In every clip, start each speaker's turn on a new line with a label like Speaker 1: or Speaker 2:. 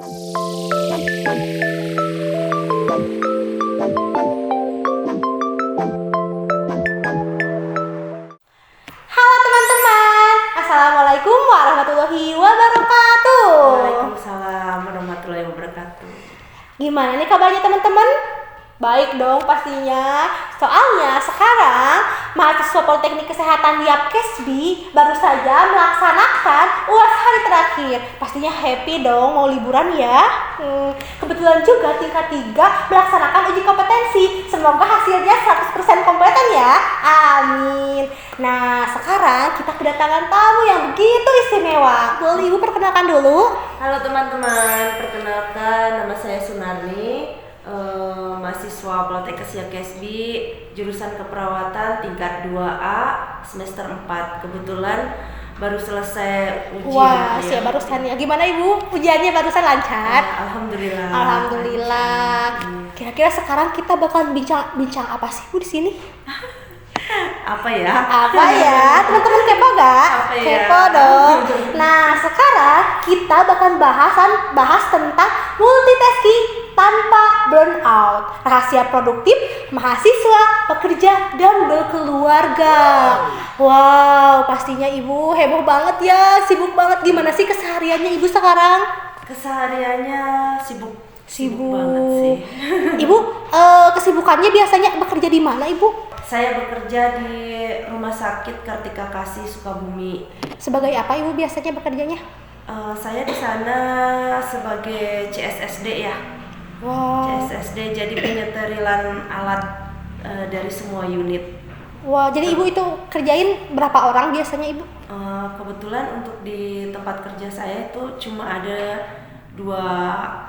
Speaker 1: Halo teman-teman, Assalamualaikum warahmatullahi wabarakatuh.
Speaker 2: Waalaikumsalam warahmatullahi wabarakatuh.
Speaker 1: Gimana nih kabarnya teman-teman? Baik dong pastinya. Soalnya sekarang mahasiswa Politeknik Kesehatan YAPKESBI baru saja melaksanakan UAS hari terakhir. Pastinya happy dong mau liburan ya. Kebetulan juga tingkat 3 melaksanakan uji kompetensi. Semoga hasilnya 100% kompeten ya. Amin. Nah, sekarang kita kedatangan tamu yang begitu istimewa. Boleh Ibu perkenalkan dulu?
Speaker 2: Halo teman-teman, perkenalkan nama saya Sunarni, mahasiswa Politeknik YAPKESBI, jurusan keperawatan tingkat 2A semester 4. Kebetulan baru selesai ujian.
Speaker 1: Wah, siap barusan ya. Gimana Ibu? Ujiannya barusan lancar?
Speaker 2: Alhamdulillah.
Speaker 1: Alhamdulillah. Kira-kira sekarang kita bakal bincang apa sih Bu di sini?
Speaker 2: Apa ya?
Speaker 1: Apa ya? Teman-teman kepo gak?
Speaker 2: Apa ya?
Speaker 1: Kepo dong. Nah, sekarang kita bakal bahas tentang multitasking tanpa burnout, rahasia produktif mahasiswa, pekerja, dan berkeluarga. Wow, pastinya Ibu heboh banget ya, sibuk banget. Gimana sih kesehariannya Ibu sekarang?
Speaker 2: Kesehariannya sibuk
Speaker 1: Sibuk.
Speaker 2: banget sih.
Speaker 1: Ibu, kesibukannya biasanya bekerja di mana Ibu?
Speaker 2: Saya bekerja di Rumah Sakit Kartika Kasih Sukabumi.
Speaker 1: Sebagai apa Ibu biasanya bekerjanya?
Speaker 2: Saya di sana sebagai CSSD ya.
Speaker 1: Wow.
Speaker 2: CSSD jadi penyeterilan alat dari semua unit.
Speaker 1: Wah, jadi Ibu itu kerjain berapa orang biasanya Ibu?
Speaker 2: Kebetulan untuk di tempat kerja saya itu cuma ada 2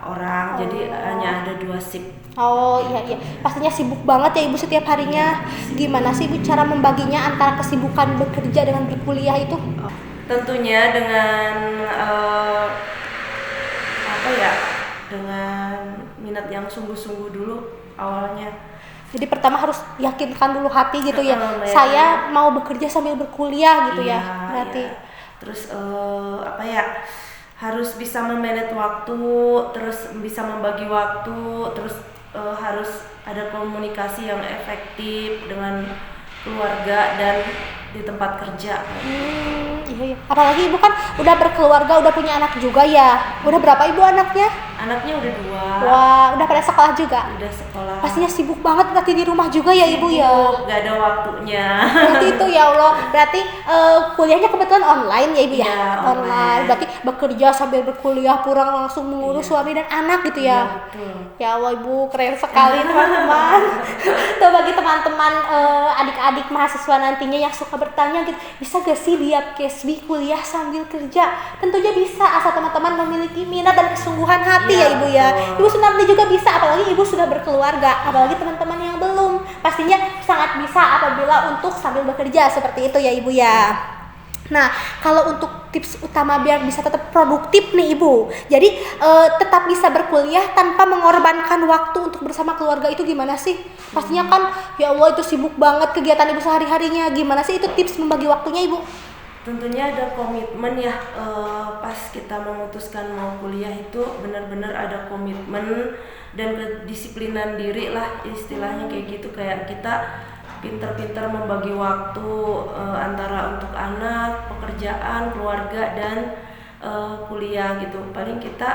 Speaker 2: orang, jadi hanya ada 2 shift.
Speaker 1: Oh iya, pastinya sibuk banget ya Ibu setiap harinya. Gimana sih Ibu cara membaginya antara kesibukan bekerja dengan berkuliah itu?
Speaker 2: Tentunya dengan dengan minat yang sungguh-sungguh dulu awalnya.
Speaker 1: Jadi pertama harus yakinkan dulu hati gitu ya.
Speaker 2: Ya.
Speaker 1: Saya mau bekerja sambil berkuliah gitu ya. Berarti.
Speaker 2: Iya. Terus harus bisa memanage waktu, terus bisa membagi waktu, terus harus ada komunikasi yang efektif dengan keluarga dan di tempat kerja.
Speaker 1: Iya. Apalagi Ibu kan udah berkeluarga, udah punya anak juga ya. Udah berapa Ibu anaknya?
Speaker 2: Anaknya udah 2.
Speaker 1: Wah, udah pada sekolah juga?
Speaker 2: Udah sekolah.
Speaker 1: Pastinya sibuk banget berarti di rumah juga ya Ibu ya?
Speaker 2: Gak ada waktunya.
Speaker 1: Berarti itu ya Allah, berarti kuliahnya kebetulan online ya Ibu ya?
Speaker 2: Iya,
Speaker 1: online. Berarti bekerja sambil berkuliah, pulang langsung mengurus suami dan anak gitu ya?
Speaker 2: Iya, betul.
Speaker 1: Ya Allah Ibu, keren sekali teman-teman. Tuh bagi teman-teman adik-adik mahasiswa nantinya yang suka bertanya gitu, bisa gak sih di YAPKESBI kuliah sambil kerja? Tentunya bisa, asal teman-teman memiliki minat dan kesungguhan hati ya Ibu ya. Ibu Sunardi juga bisa, apalagi Ibu sudah berkeluarga. Apalagi teman-teman yang belum, pastinya sangat bisa apabila untuk sambil bekerja seperti itu ya Ibu ya. Nah, kalau untuk tips utama biar bisa tetap produktif nih Ibu, jadi tetap bisa berkuliah tanpa mengorbankan waktu untuk bersama keluarga itu gimana sih? Pastinya kan ya Allah itu sibuk banget kegiatan Ibu sehari-harinya. Gimana sih itu tips membagi waktunya Ibu?
Speaker 2: Tentunya ada komitmen ya, pas kita memutuskan mau kuliah itu benar-benar ada komitmen dan kedisiplinan diri lah, istilahnya kayak gitu. Kayak kita pintar-pintar membagi waktu antara untuk anak, pekerjaan, keluarga, dan kuliah gitu. Paling kita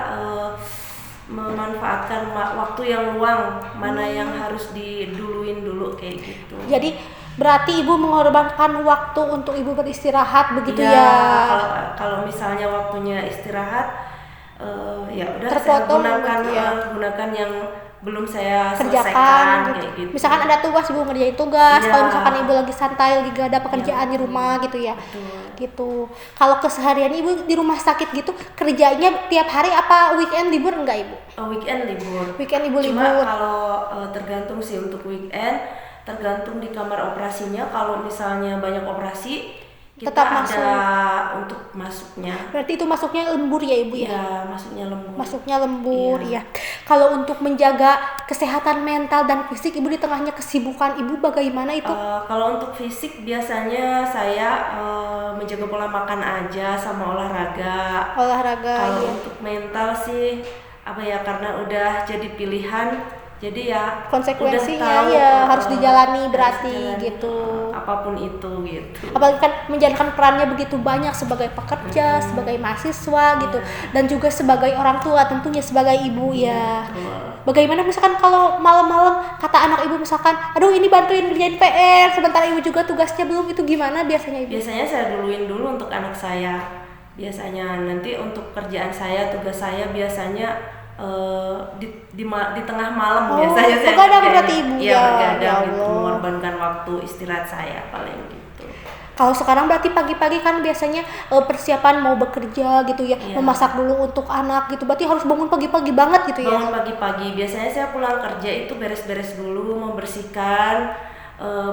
Speaker 2: memanfaatkan waktu yang luang, mana yang harus diduluin dulu kayak gitu.
Speaker 1: Jadi berarti Ibu mengorbankan waktu untuk Ibu beristirahat begitu ya?
Speaker 2: Kalau misalnya waktunya istirahat, ya udah
Speaker 1: Terpotong
Speaker 2: saya gunakan
Speaker 1: gitu ya?
Speaker 2: gunakan yang belum saya
Speaker 1: Kerjakan
Speaker 2: selesaikan
Speaker 1: gitu.
Speaker 2: kayak gitu.
Speaker 1: Misalkan ada tugas Ibu ngerjain tugas,
Speaker 2: Iya.
Speaker 1: kalau misalkan Ibu lagi santai, lagi gak ada pekerjaan di rumah gitu ya.
Speaker 2: Betul.
Speaker 1: Gitu. Kalau keseharian Ibu di rumah sakit gitu, kerjanya tiap hari apa weekend libur enggak Ibu?
Speaker 2: Weekend libur.
Speaker 1: Weekend Ibu
Speaker 2: Cuma
Speaker 1: libur.
Speaker 2: kalau tergantung sih untuk weekend, tergantung di kamar operasinya. Kalau misalnya banyak operasi, Kita
Speaker 1: Tetap
Speaker 2: ada
Speaker 1: masuk.
Speaker 2: untuk masuknya.
Speaker 1: Berarti itu masuknya lembur ya ibu ya?
Speaker 2: Iya, masuknya lembur.
Speaker 1: Masuknya lembur,
Speaker 2: Iya.
Speaker 1: ya. Kalau untuk menjaga kesehatan mental dan fisik ibu di tengahnya kesibukan ibu bagaimana itu?
Speaker 2: Kalau untuk fisik biasanya saya menjaga pola makan aja sama olahraga.
Speaker 1: Olahraga,
Speaker 2: Kalau
Speaker 1: ya.
Speaker 2: untuk mental sih apa ya, karena udah jadi pilihan, jadi ya
Speaker 1: Konsekuensinya
Speaker 2: udah tahu,
Speaker 1: ya harus dijalani
Speaker 2: harus
Speaker 1: berarti
Speaker 2: dijalani,
Speaker 1: gitu.
Speaker 2: apapun itu gitu.
Speaker 1: Apalagi kan menjalankan perannya begitu banyak sebagai pekerja, sebagai mahasiswa gitu, dan juga sebagai orang tua tentunya sebagai ibu ya.
Speaker 2: Betul.
Speaker 1: Bagaimana misalkan kalau malam-malam kata anak ibu misalkan, aduh ini bantuin ngerjain PR, sebentar ibu juga tugasnya belum, itu gimana biasanya ibu?
Speaker 2: Biasanya saya duluin dulu untuk anak saya. Biasanya nanti untuk kerjaan saya, tugas saya biasanya di tengah malam
Speaker 1: Oh,
Speaker 2: biasanya saya
Speaker 1: begadang
Speaker 2: kerjain.
Speaker 1: berarti ibu
Speaker 2: Iya,
Speaker 1: ya,
Speaker 2: begadang
Speaker 1: ya
Speaker 2: gitu,
Speaker 1: Allah.
Speaker 2: mengorbankan waktu istirahat saya paling gitu.
Speaker 1: Kalau sekarang berarti pagi-pagi kan biasanya persiapan mau bekerja gitu ya,
Speaker 2: Iya.
Speaker 1: memasak dulu untuk anak gitu, berarti harus bangun pagi-pagi banget gitu ya.
Speaker 2: Bangun pagi-pagi, biasanya saya pulang kerja itu beres-beres dulu, membersihkan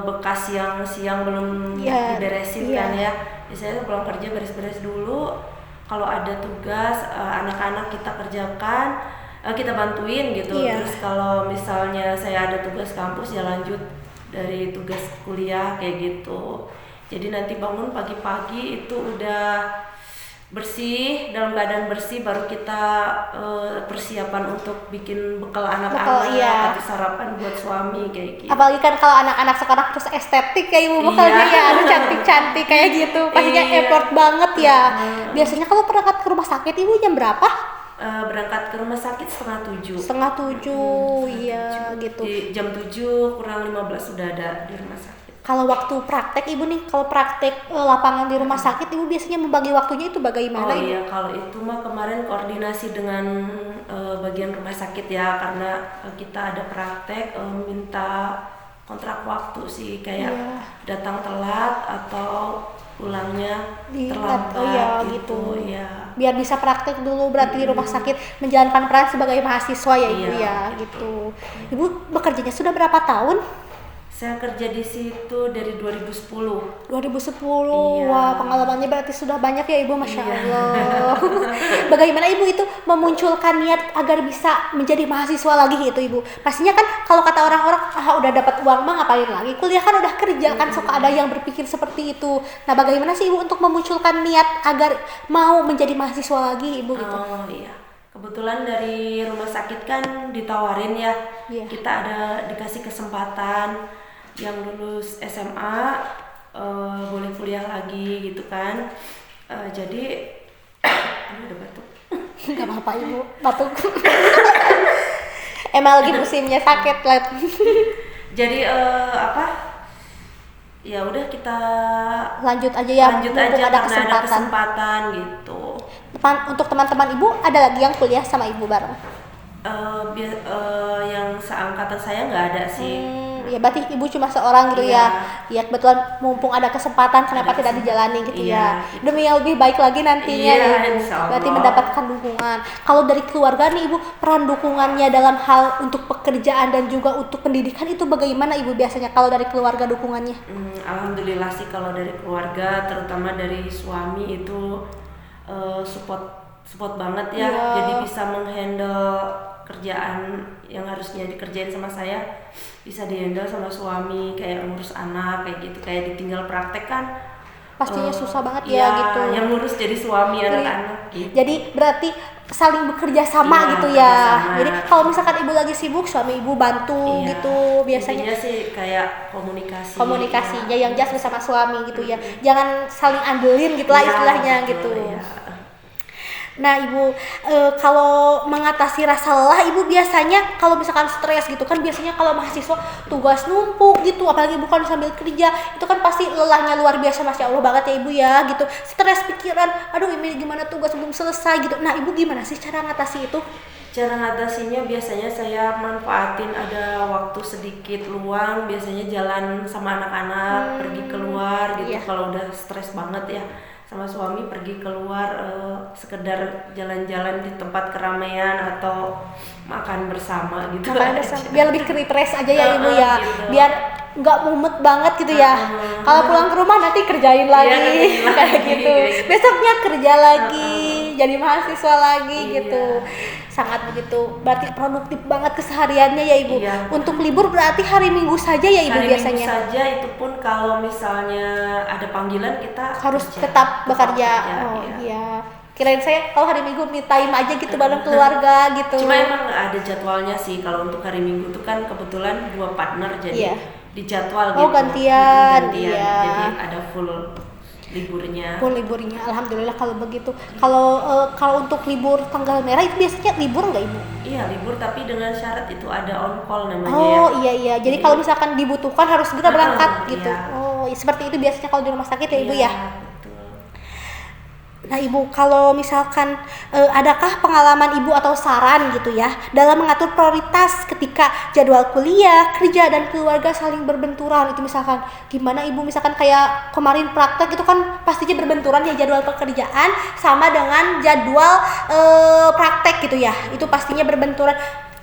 Speaker 2: bekas yang siang belum
Speaker 1: Iya,
Speaker 2: diberesin
Speaker 1: iya.
Speaker 2: kan ya. Biasanya saya pulang kerja beres-beres dulu. Kalau ada tugas anak-anak kita kerjakan, kita bantuin gitu.
Speaker 1: Iya.
Speaker 2: Terus kalau misalnya saya ada tugas kampus ya lanjut dari tugas kuliah kayak gitu. Jadi nanti bangun pagi-pagi itu udah bersih, dalam keadaan bersih baru kita persiapan untuk bikin bekal anak-anak,
Speaker 1: iya.
Speaker 2: atau sarapan buat suami kayak gitu.
Speaker 1: Apalagi kan kalau anak-anak sekarang terus estetik kayak ibu bekalnya
Speaker 2: Iya.
Speaker 1: ya, aduh cantik-cantik kayak gitu, pastinya
Speaker 2: Iya.
Speaker 1: effort banget ya. Biasanya kalau berangkat ke rumah sakit ibu jam berapa?
Speaker 2: Berangkat ke rumah sakit setengah 7.
Speaker 1: Setengah 7, iya gitu.
Speaker 2: Di jam 7 kurang 15 sudah ada di rumah sakit.
Speaker 1: Kalau waktu praktek ibu nih, kalau praktek lapangan di rumah sakit ibu biasanya membagi waktunya itu bagaimana
Speaker 2: Oh
Speaker 1: ibu?
Speaker 2: iya, kalau itu mah kemarin koordinasi dengan bagian rumah sakit ya, karena kita ada praktek minta kontrak waktu sih, kayak
Speaker 1: Iya.
Speaker 2: datang telat atau pulangnya
Speaker 1: Di-
Speaker 2: terlambat
Speaker 1: oh iya,
Speaker 2: gitu.
Speaker 1: gitu.
Speaker 2: Ya.
Speaker 1: Biar bisa praktek dulu berarti di rumah sakit menjalankan peran sebagai mahasiswa ya ibu
Speaker 2: Iya,
Speaker 1: ya gitu. Ibu bekerjanya sudah berapa tahun?
Speaker 2: Saya kerja di situ dari 2010.
Speaker 1: 2010.
Speaker 2: Iya.
Speaker 1: Wah, pengalamannya berarti sudah banyak ya ibu, masya
Speaker 2: Iya.
Speaker 1: Allah. Bagaimana ibu itu memunculkan niat agar bisa menjadi mahasiswa lagi gitu ibu? Pastinya kan kalau kata orang-orang, udah dapat uang mah ngapain lagi? Kuliah kan udah kerja kan, suka ada yang berpikir seperti itu. Nah, bagaimana sih ibu untuk memunculkan niat agar mau menjadi mahasiswa lagi ibu gitu?
Speaker 2: Oh iya, kebetulan dari rumah sakit kan ditawarin ya,
Speaker 1: Iya.
Speaker 2: kita ada dikasih kesempatan yang lulus SMA boleh kuliah lagi gitu kan. Jadi aduh, udah batuk.
Speaker 1: Gak apa-apa ibu, batuk. Emang lagi musimnya sakit lah.
Speaker 2: Jadi apa? Ya udah kita
Speaker 1: Lanjut aja ya,
Speaker 2: lanjut
Speaker 1: mumpung
Speaker 2: aja
Speaker 1: ada
Speaker 2: karena ada
Speaker 1: kesempatan.
Speaker 2: kesempatan gitu.
Speaker 1: Untuk teman-teman ibu ada lagi yang kuliah sama ibu bareng?
Speaker 2: Yang seangkatan saya nggak ada sih.
Speaker 1: Ya berarti ibu cuma seorang gitu
Speaker 2: Iya.
Speaker 1: ya. Ya kebetulan mumpung ada kesempatan kenapa
Speaker 2: Ada
Speaker 1: tidak dijalani gitu ya.
Speaker 2: Iya, gitu.
Speaker 1: Demi yang lebih baik lagi nantinya
Speaker 2: Iya,
Speaker 1: nih, ibu.
Speaker 2: insya Allah.
Speaker 1: Berarti mendapatkan dukungan. Kalau dari keluarga nih ibu, peran dukungannya dalam hal untuk pekerjaan dan juga untuk pendidikan itu bagaimana ibu biasanya kalau dari keluarga dukungannya?
Speaker 2: Alhamdulillah sih kalau dari keluarga, terutama dari suami itu support banget ya.
Speaker 1: Iya.
Speaker 2: Jadi bisa menghandle kerjaan yang harusnya dikerjain sama saya, bisa dihandle sama suami, kayak ngurus anak kayak gitu, kayak ditinggal praktek kan
Speaker 1: Pastinya susah banget
Speaker 2: iya,
Speaker 1: ya gitu.
Speaker 2: yang ngurus jadi suami anak-anak gitu.
Speaker 1: Jadi berarti saling bekerja sama
Speaker 2: Iya,
Speaker 1: gitu
Speaker 2: bekerja
Speaker 1: ya.
Speaker 2: sama.
Speaker 1: Jadi kalau misalkan ibu lagi sibuk, suami ibu bantu
Speaker 2: Iya.
Speaker 1: gitu biasanya.
Speaker 2: Intinya sih kayak komunikasinya
Speaker 1: Yang jelas bersama suami gitu ya, jangan saling andelin gitu lah
Speaker 2: Iya,
Speaker 1: istilahnya
Speaker 2: betul,
Speaker 1: gitu.
Speaker 2: iya.
Speaker 1: Nah ibu, kalau mengatasi rasa lelah ibu biasanya kalau misalkan stres gitu kan, biasanya kalau mahasiswa tugas numpuk gitu, apalagi bukan sambil kerja, itu kan pasti lelahnya luar biasa, masya Allah banget ya ibu ya gitu, stres pikiran, aduh ini gimana tugas belum selesai gitu. Nah ibu gimana sih cara ngatasi itu?
Speaker 2: Cara ngatasinya biasanya saya manfaatin ada waktu sedikit luang, biasanya jalan sama anak-anak, pergi keluar gitu.
Speaker 1: Iya.
Speaker 2: Kalau udah stres banget ya sama suami, pergi keluar sekedar jalan-jalan di tempat keramaian atau makan bersama gitu
Speaker 1: Makan
Speaker 2: aja.
Speaker 1: bersama, biar lebih refresh aja ya ibu ya,
Speaker 2: Gitu.
Speaker 1: biar nggak mumet banget gitu ya. Kalau pulang ke rumah nanti kerjain lagi
Speaker 2: kerjain
Speaker 1: kayak
Speaker 2: lagi,
Speaker 1: gitu.
Speaker 2: kayak gitu.
Speaker 1: Besoknya kerja lagi, jadi mahasiswa lagi
Speaker 2: Iya.
Speaker 1: gitu. Sangat begitu. Berarti produktif banget kesehariannya ya Ibu.
Speaker 2: Iya.
Speaker 1: Untuk libur berarti hari Minggu saja ya Ibu
Speaker 2: Hari
Speaker 1: biasanya.
Speaker 2: Minggu saja, itu pun kalau misalnya ada panggilan kita
Speaker 1: Harus
Speaker 2: kerja.
Speaker 1: tetap bekerja.
Speaker 2: Kerja,
Speaker 1: Oh
Speaker 2: iya.
Speaker 1: iya. Kirain saya kalau hari Minggu me time aja gitu bareng keluarga gitu.
Speaker 2: Cuma emang nggak ada jadwalnya sih kalau untuk hari Minggu itu kan kebetulan 2 partner jadi
Speaker 1: Iya.
Speaker 2: dijadwal
Speaker 1: Oh,
Speaker 2: gitu.
Speaker 1: gantian, iya.
Speaker 2: Jadi ada full liburnya.
Speaker 1: Full liburnya, alhamdulillah kalau begitu. Kalau untuk libur tanggal merah itu biasanya libur nggak Ibu?
Speaker 2: Iya libur, tapi dengan syarat itu ada on call namanya
Speaker 1: Oh
Speaker 2: ya.
Speaker 1: iya. Jadi kalau misalkan dibutuhkan harus segera berangkat gitu.
Speaker 2: Iya.
Speaker 1: Oh seperti itu biasanya kalau di rumah sakit ya Ibu
Speaker 2: Iya,
Speaker 1: ya.
Speaker 2: betul.
Speaker 1: Nah Ibu, kalau misalkan adakah pengalaman Ibu atau saran gitu ya dalam mengatur prioritas ketika jadwal kuliah, kerja dan keluarga saling berbenturan? Itu misalkan gimana Ibu, misalkan kayak kemarin praktek itu kan pastinya berbenturan ya jadwal pekerjaan sama dengan jadwal praktek gitu ya. Itu pastinya berbenturan.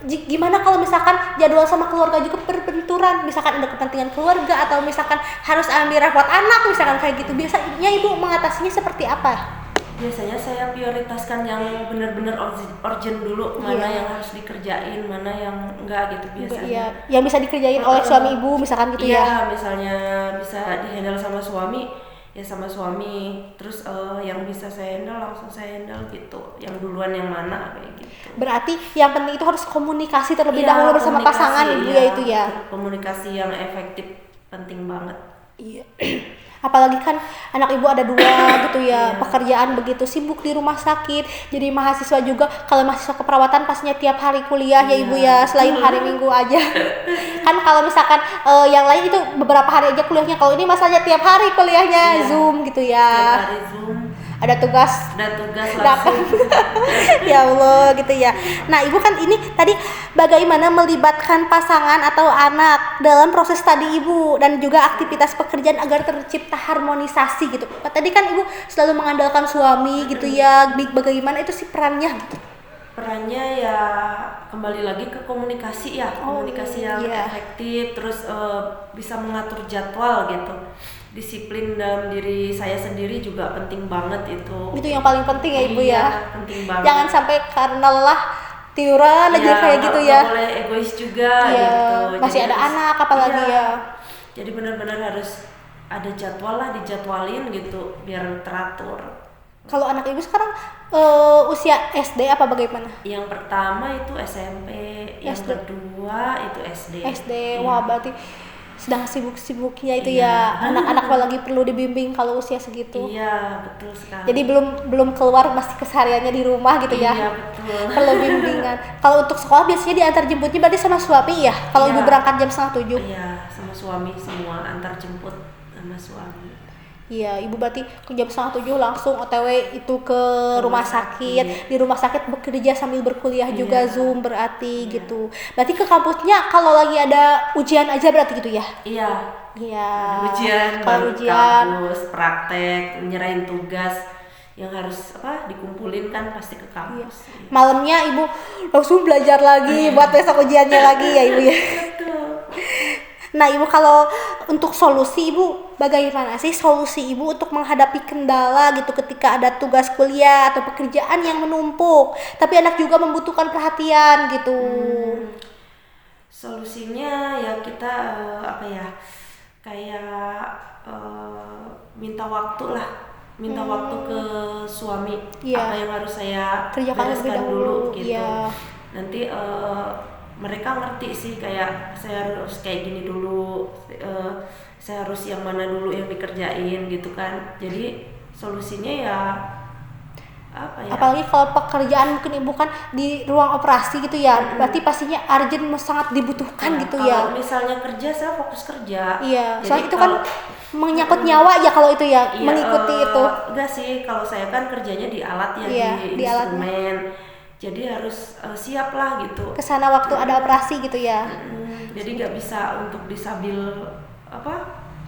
Speaker 1: Gimana kalau misalkan jadwal sama keluarga juga berbenturan, misalkan ada kepentingan keluarga atau misalkan harus ambil rapot anak misalkan kayak gitu, biasanya Ibu mengatasinya seperti apa?
Speaker 2: Biasanya saya prioritaskan yang benar-benar urgent dulu, mana
Speaker 1: Iya.
Speaker 2: yang harus dikerjain, mana yang enggak gitu biasanya.
Speaker 1: Iya, yang bisa dikerjain oleh suami Ibu misalkan gitu ya.
Speaker 2: Iya, misalnya bisa dihandle sama suami, ya sama suami. Terus yang bisa saya handle langsung saya handle gitu. Yang duluan yang mana kayak gitu.
Speaker 1: Berarti yang penting itu harus komunikasi terlebih
Speaker 2: Iya,
Speaker 1: dahulu bersama
Speaker 2: komunikasi,
Speaker 1: pasangan Ibu
Speaker 2: iya.
Speaker 1: ya itu ya.
Speaker 2: Komunikasi yang efektif penting banget.
Speaker 1: Iya. Apalagi kan anak Ibu ada 2 gitu ya, pekerjaan begitu sibuk di rumah sakit. Jadi mahasiswa juga, kalau mahasiswa keperawatan pastinya tiap hari kuliah ya Ibu ya, selain hari Minggu aja. Kan kalau misalkan yang lain itu beberapa hari aja kuliahnya, kalau ini masalahnya tiap hari kuliahnya Zoom gitu ya.
Speaker 2: Tiap hari Zoom,
Speaker 1: Ada tugas
Speaker 2: langsung.
Speaker 1: Ya Allah gitu ya. Nah Ibu kan ini tadi bagaimana melibatkan pasangan atau anak dalam proses tadi Ibu dan juga aktivitas pekerjaan agar tercipta harmonisasi gitu. Tadi kan Ibu selalu mengandalkan suami gitu ya. Bagaimana itu sih perannya gitu?
Speaker 2: Perannya ya kembali lagi ke komunikasi ya, komunikasi yang efektif, terus bisa mengatur jadwal gitu. Disiplin dalam diri saya sendiri juga penting banget itu.
Speaker 1: Itu yang paling penting ya Ibu ya.
Speaker 2: Penting banget.
Speaker 1: Jangan sampai karena lelah tiuran aja kayak gitu ya.
Speaker 2: Nggak boleh egois juga
Speaker 1: Iya,
Speaker 2: gitu.
Speaker 1: masih ada anak apalagi ya.
Speaker 2: Jadi benar-benar harus ada jadwal lah, dijadwalin gitu biar teratur.
Speaker 1: Kalau anak Ibu sekarang usia SD apa bagaimana?
Speaker 2: Yang pertama itu SMP, yang
Speaker 1: SD.
Speaker 2: kedua itu SD.
Speaker 1: SD,
Speaker 2: Iya.
Speaker 1: wah berarti sedang sibuk-sibuknya itu ya. Anak-anak apalagi perlu dibimbing kalau usia segitu.
Speaker 2: Iya, betul sekali.
Speaker 1: Jadi belum keluar, masih kesehariannya di rumah gitu ya.
Speaker 2: Iya, betul.
Speaker 1: Perlu bimbingan. Kalau untuk sekolah biasanya diantar jemputnya berarti sama suami ya. Kalau Ibu berangkat jam 6:30.
Speaker 2: Iya, sama suami semua, antar jemput sama suami.
Speaker 1: Iya, Ibu berarti ke jam 6:30 langsung OTW itu ke rumah sakit. Di rumah sakit bekerja sambil berkuliah juga Zoom berarti gitu. Berarti ke kampusnya kalau lagi ada ujian aja berarti gitu ya?
Speaker 2: Iya.
Speaker 1: Iya.
Speaker 2: Ada ujian,
Speaker 1: kalau
Speaker 2: baru
Speaker 1: ujian
Speaker 2: kampus, praktek, nyerahin tugas yang harus dikumpulin kan pasti ke kampus. Iya.
Speaker 1: malamnya Ibu langsung belajar lagi buat besok ujiannya lagi ya Ibu ya.
Speaker 2: Betul.
Speaker 1: Nah Ibu, kalau untuk solusi Ibu, bagaimana sih solusi Ibu untuk menghadapi kendala gitu ketika ada tugas kuliah atau pekerjaan yang menumpuk tapi anak juga membutuhkan perhatian gitu?
Speaker 2: Solusinya ya kita minta waktu lah, minta waktu ke suami.
Speaker 1: Iya.
Speaker 2: Apa yang harus saya
Speaker 1: Kerjakan
Speaker 2: bereskan
Speaker 1: lebih dahulu,
Speaker 2: gitu.
Speaker 1: iya.
Speaker 2: Nanti mereka ngerti sih kayak saya harus kayak gini dulu, saya harus yang mana dulu yang dikerjain gitu kan. Jadi solusinya ya
Speaker 1: apalagi kalau pekerjaan mungkin Ibu kan di ruang operasi gitu ya, berarti pastinya urgent sangat dibutuhkan gitu ya.
Speaker 2: Kalau misalnya kerja saya fokus kerja.
Speaker 1: Iya,
Speaker 2: Jadi
Speaker 1: soalnya itu kan menyangkut nyawa ya kalau itu ya,
Speaker 2: iya,
Speaker 1: mengikuti itu.
Speaker 2: Enggak sih, kalau saya kan kerjanya di alat ya,
Speaker 1: Iya,
Speaker 2: di
Speaker 1: alatnya.
Speaker 2: instrumen. Jadi harus siap lah gitu.
Speaker 1: Kesana waktu ada operasi gitu ya.
Speaker 2: Jadi nggak bisa untuk disambil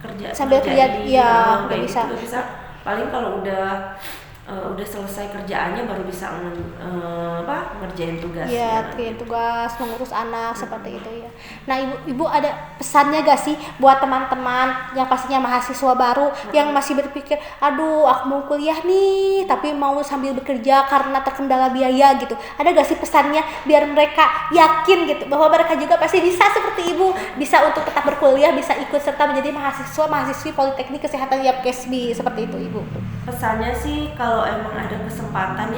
Speaker 2: kerja
Speaker 1: Sambil kerja,
Speaker 2: kerjain,
Speaker 1: iya,
Speaker 2: kayak
Speaker 1: nggak
Speaker 2: gitu,
Speaker 1: bisa.
Speaker 2: nggak bisa. Paling kalau udah udah selesai kerjaannya baru bisa ngerjain tugas.
Speaker 1: Iya, ngerjain tugas, mengurus anak seperti itu ya. Nah, ibu ada pesannya gak sih buat teman-teman yang pastinya mahasiswa baru yang masih berpikir, aduh aku mau kuliah nih tapi mau sambil bekerja karena terkendala biaya gitu. Ada gak sih pesannya biar mereka yakin gitu bahwa mereka juga pasti bisa seperti ibu, bisa untuk tetap berkuliah, bisa ikut serta menjadi mahasiswi Politeknik Kesehatan YAPKESBI seperti itu ibu?
Speaker 2: Pesannya sih kalau emang ada kesempatan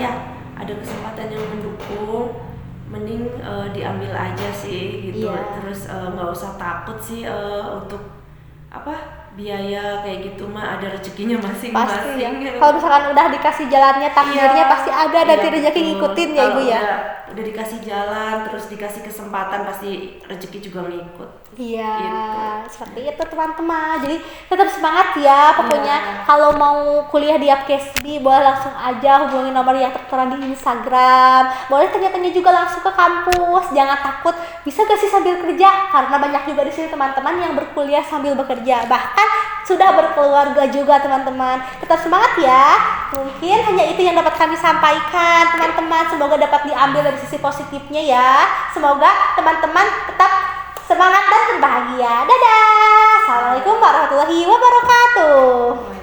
Speaker 2: yang mendukung, mending diambil aja sih gitu.
Speaker 1: Iya.
Speaker 2: Terus nggak usah takut sih untuk biaya kayak gitu mah, ada rezekinya
Speaker 1: Pasti
Speaker 2: masing-masing.
Speaker 1: ya. Kalau misalkan udah dikasih jalannya, takdirnya
Speaker 2: Iya,
Speaker 1: pasti ada, nanti
Speaker 2: iya,
Speaker 1: rezeki
Speaker 2: betul.
Speaker 1: ngikutin ya
Speaker 2: Kalau
Speaker 1: ibu ya.
Speaker 2: udah dikasih jalan, terus dikasih kesempatan, pasti rezeki juga ngikut.
Speaker 1: Iya,
Speaker 2: Gitu.
Speaker 1: seperti itu teman-teman. Jadi tetap semangat ya. Pokoknya kalau mau kuliah di YAPKESBI boleh langsung aja hubungi nomor yang tertera di Instagram. Boleh tanya-tanya juga langsung ke kampus. Jangan takut. Bisa gak sih sambil kerja? Karena banyak juga di sini teman-teman yang berkuliah sambil bekerja. Bahkan sudah berkeluarga juga teman-teman. Tetap semangat ya. Mungkin hanya itu yang dapat kami sampaikan teman-teman. Semoga dapat diambil dari sisi positifnya ya. Semoga teman-teman tetap semangat dan berbahagia. Dadah. Assalamualaikum warahmatullahi wabarakatuh.